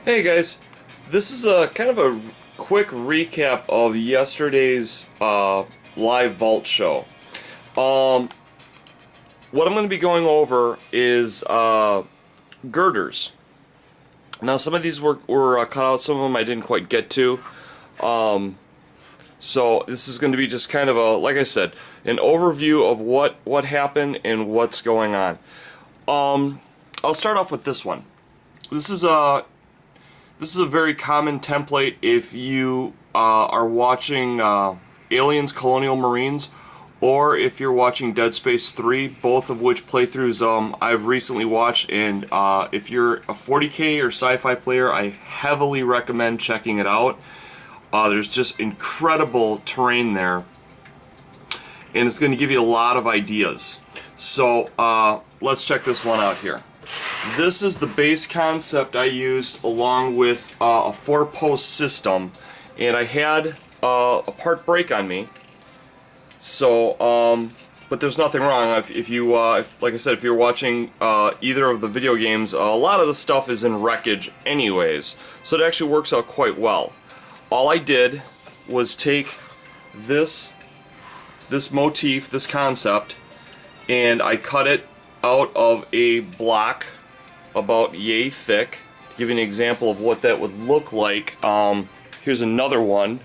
Hey guys, this is a kind of a quick recap of yesterday's live vault show. Um, what I'm going to be going over is girders. Now some of these were cut out, some of them I didn't quite get to. So this is going to be just kind of a, like I said, an overview of what happened and what's going on. I'll start off with this one. This is a very common template if you are watching Aliens Colonial Marines, or if you're watching Dead Space 3, both of which playthroughs I've recently watched, and if you're a 40k or sci-fi player, I heavily recommend checking it out. There's just incredible terrain there, and it's going to give you a lot of ideas. So let's check this one out here. This is the base concept I used along with a 4-post system, and I had a part break on me. So, but there's nothing wrong. If you, like I said, if you're watching either of the video games, a lot of the stuff is in wreckage anyways, so it actually works out quite well. All I did was take this motif, this concept, and I cut it out of a block about yay thick. To give you an example of what that would look like, here's another one.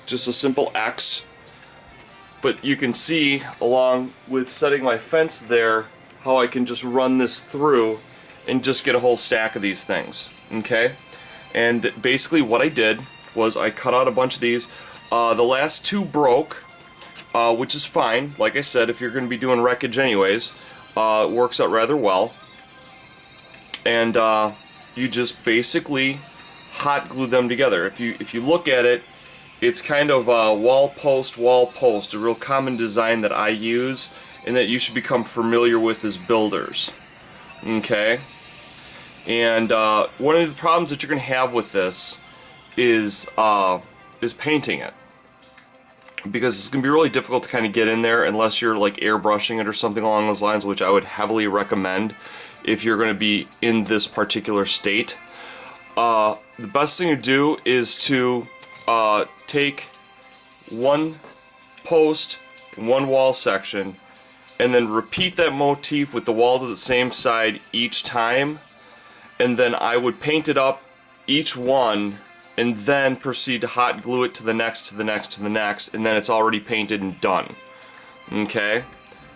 Just a simple X, but you can see along with setting my fence there how I can just run this through and just get a whole stack of these things. Okay, and basically what I did was I cut out a bunch of these. The last two broke, which is fine. Like I said, if you're going to be doing wreckage anyways, it works out rather well. And you just basically hot glue them together. If you look at it, it's kind of wall post, a real common design that I use and that you should become familiar with as builders. Okay? And one of the problems that you're going to have with this is painting it, because it's going to be really difficult to kind of get in there unless you're like airbrushing it or something along those lines, which I would heavily recommend if you're going to be in this particular state. The best thing to do is to take one post, one wall section, and then repeat that motif with the wall to the same side each time, and then I would paint it up each one and then proceed to hot glue it to the next, to the next, to the next, and then it's already painted and done. Okay?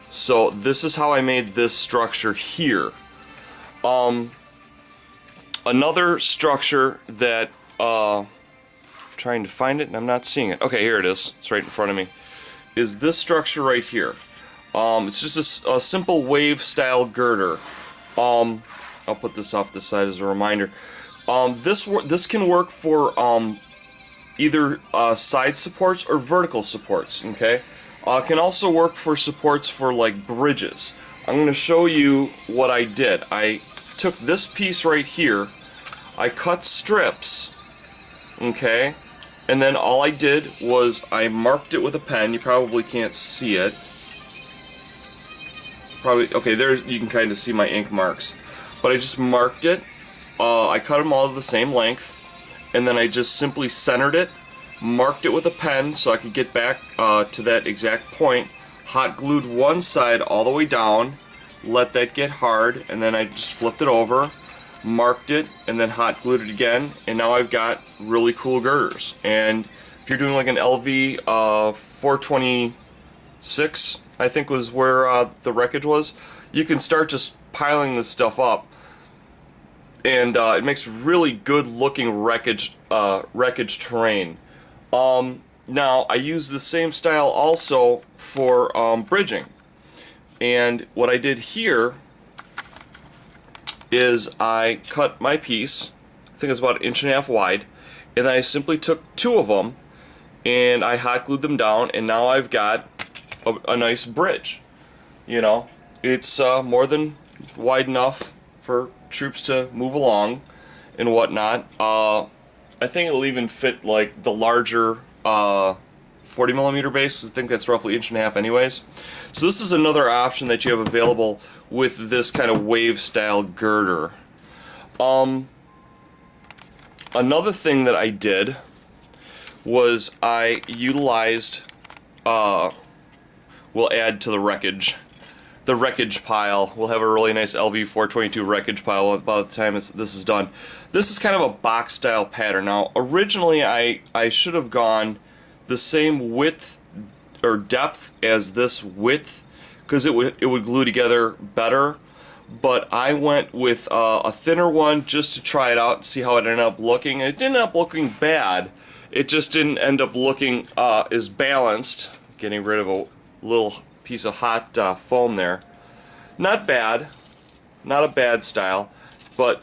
So this is how I made this structure here. Another structure that, trying to find it and I'm not seeing it. Okay, here it is. It's right in front of me. Is this structure right here. It's just a simple wave style girder. I'll put this off the side as a reminder. This can work for either side supports or vertical supports. Okay, it can also work for supports for like bridges. I'm going to show you what I did. I took this piece right here, I cut strips, okay, and then all I did was I marked it with a pen. You probably can't see it. Probably, okay, there you can kind of see my ink marks. But I just marked it. I cut them all the same length, and then I just simply centered it, marked it with a pen so I could get back to that exact point, hot glued one side all the way down, let that get hard, and then I just flipped it over, marked it, and then hot glued it again, and now I've got really cool girders. And if you're doing like an LV 426, I think was where the wreckage was, you can start just piling this stuff up, and it makes really good looking wreckage terrain. Now I use the same style also for bridging, and what I did here is I cut my piece, I think it's about 1.5 inches wide, and then I simply took two of them and I hot glued them down, and now I've got a nice bridge. You know, it's more than wide enough for troops to move along and whatnot. I think it'll even fit like the larger 40mm base. I think that's roughly 1.5 inches anyways. So this is another option that you have available with this kind of wave style girder. Another thing that I did was I utilized, we'll add to the wreckage pile. We'll have a really nice LV422 wreckage pile by the time this is done. This is kind of a box style pattern. Now originally I should have gone the same width or depth as this width because it would glue together better, but I went with a thinner one just to try it out and see how it ended up looking. It didn't end up looking bad, it just didn't end up looking as balanced. Getting rid of a little piece of hot foam there. Not bad, not a bad style, but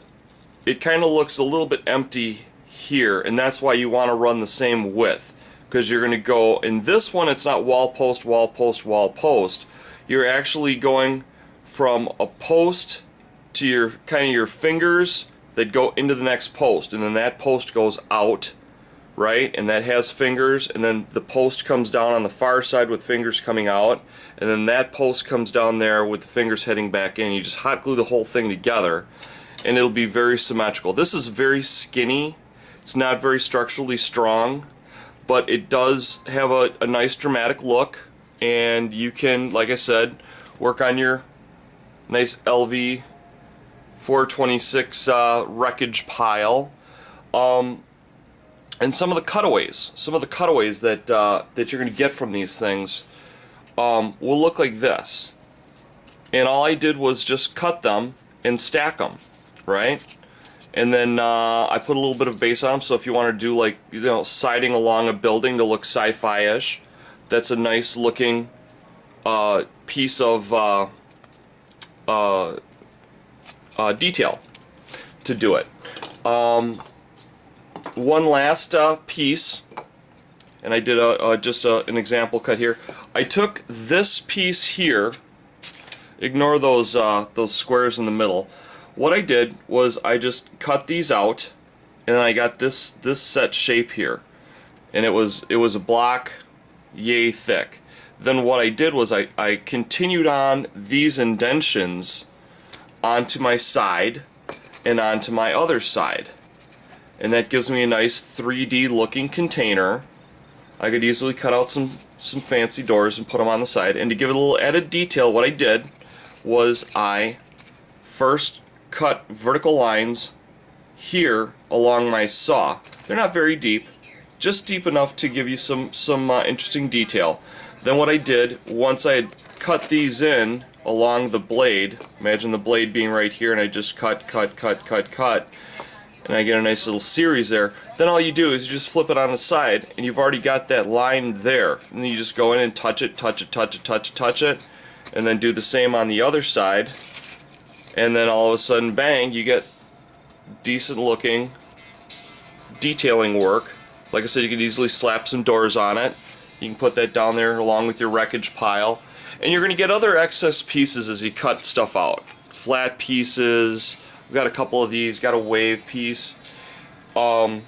it kind of looks a little bit empty here, and that's why you want to run the same width, because you're going to go, in this one it's not wall post, wall post, wall post. You're actually going from a post to your kind of your fingers that go into the next post, and then that post goes out, right, and that has fingers, and then the post comes down on the far side with fingers coming out, and then that post comes down there with the fingers heading back in. You just hot glue the whole thing together and it'll be very symmetrical. This is very skinny, it's not very structurally strong, but it does have a nice dramatic look, and you can, like I said, work on your nice LV 426 wreckage pile. And some of the cutaways that you're going to get from these things will look like this. And all I did was just cut them and stack them, right? And then I put a little bit of base on them, so if you want to do, like, you know, siding along a building to look sci-fi-ish, that's a nice looking piece of detail to do it. One last piece, and I did just an example cut here. I took this piece here. Ignore those squares in the middle. What I did was I just cut these out, and then I got this set shape here, and it was a block yay thick. Then what I did was I continued on these indentions onto my side and onto my other side. And that gives me a nice 3D looking container. I could easily cut out some fancy doors and put them on the side. And to give it a little added detail, what I did was I first cut vertical lines here along my saw. They're not very deep, just deep enough to give you some interesting detail. Then what I did, once I had cut these in along the blade, imagine the blade being right here, and I just cut, and I get a nice little series there. Then all you do is you just flip it on the side, and you've already got that line there. And then you just go in and touch it, and then do the same on the other side. And then all of a sudden, bang, you get decent looking detailing work. Like I said, you could easily slap some doors on it. You can put that down there along with your wreckage pile. And you're going to get other excess pieces as you cut stuff out. Flat pieces. We've got a couple of these. Got a wave piece. And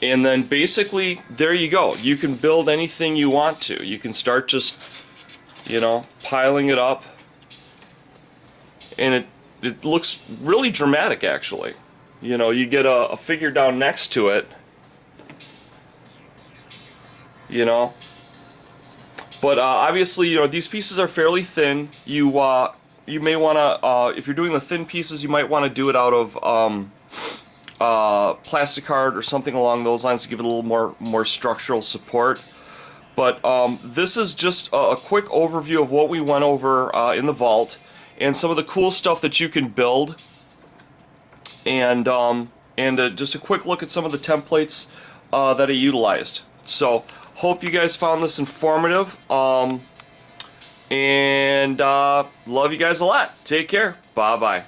then basically, there you go. You can build anything you want to. You can start just, you know, piling it up. And it looks really dramatic, actually. You know, you get a figure down next to it. You know, but obviously, you know, these pieces are fairly thin. You may want to, if you're doing the thin pieces, you might want to do it out of plastic card or something along those lines to give it a little more structural support. But this is just a quick overview of what we went over in the vault and some of the cool stuff that you can build, and just a quick look at some of the templates that I utilized. So hope you guys found this informative, and love you guys a lot. Take care. Bye-bye.